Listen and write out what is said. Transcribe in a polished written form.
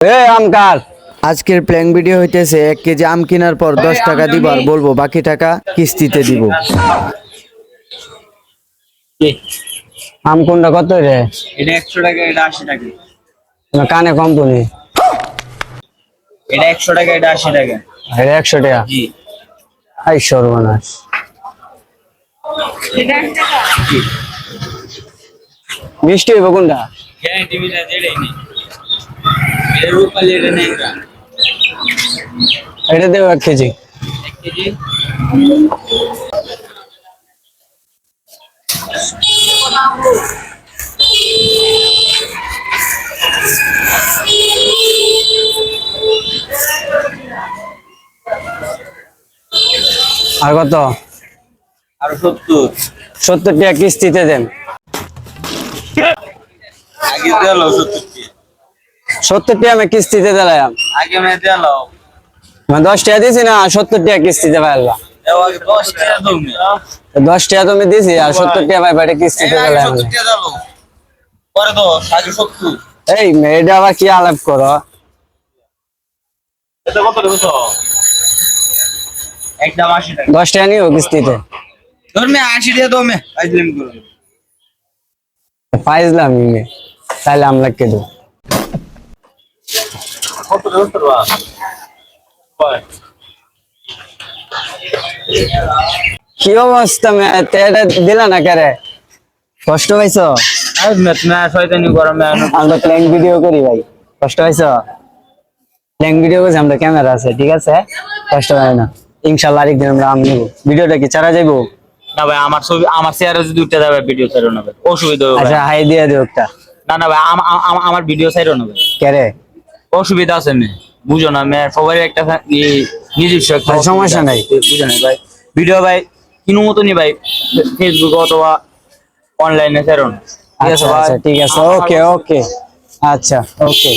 আমকার আজকের plan video হইতেছে 1 KG আম কেনার পর 10 টাকা দিব আর বলবো বাকি টাকা কিস্তিতে দিব। আম কোনটা কত রে? এটা 100 টাকা, এটা 80 টাকা। কানে কম তুমি। এটা 100 টাকা, এটা 80 টাকা। 100 টাকা। জি। আই সর্বনাশ। মিষ্টি হইব কোনটা? গ্যারান্টি মিলা যেটাই নেই। এটা রূপালি, এটা নেই না। এটা দেও 1 কেজি। 1 কেজি। আর কত? আর 70। 70 টাকা কিস্তিতে দেন। আগে দিলো 70 টাকা। 70 টাকা আমি কিস্তিতে দিলাম। আগে মে দিলো। মানে 10 টাকা দিছি না, 70 টাকা কিস্তিতে পাইলাম। এও আগে 10 টাকা দউনে। 10 টাকা তুমি দিছি আর 70 টাকা ভাই বাড়ি কিস্তিতে আগে দিলাম। 70 টাকা দিলো। পরে তো আগে 70। এই মেয়েটা আবার কি আলাপ করো? এটা কত দেবো তো? একদম 80 টাকা। 10 টাকা নিও কিস্তিতে। তোর মে 80 টাকা দও মে। আইজলিম করো। পাইছিলাম ইমে। তাহলে আমলাকে দেব। কত দেবো তোর বা? কি অবস্থা এটা দিলা না কারে? কষ্ট পাইছো? আজ মে না শয়তানি করো মে। আমরা প্ল্যান ভিডিও করি ভাই, কষ্ট পাইছো? প্ল্যান ভিডিও করছি, আমরা ক্যামেরা আছে, ঠিক আছে, কষ্ট হয় না। ইনশাল্লাহ আরেকদিন আমরা আম নিবো। ভিডিওটা কি চারা যাইবো? না ভাই, আমার ছবি আমার শেয়ারে যদি উঠতে যাবে ভিডিও ছাড়ো না ভাই, অসুবিধা হবে ভাই। আচ্ছা হাই দিয়ে দিও একটা। না না ভাই, আমার ভিডিও ছাড়ো না ভাই, কেরে? অসুবিধা আছে মে, বুঝো না মে, সবারই একটা নিজস্ব একটা ভাই, সমস্যা নাই। বুঝো না ভাই, ভিডিও ভাই কিনো মতনই ভাই, ফেসবুক অথবা অনলাইনে ছাড়ো না, ঠিক আছে আচ্ছা ভাই? আচ্ছা ঠিক আছে, ওকে ওকে, আচ্ছা ওকে।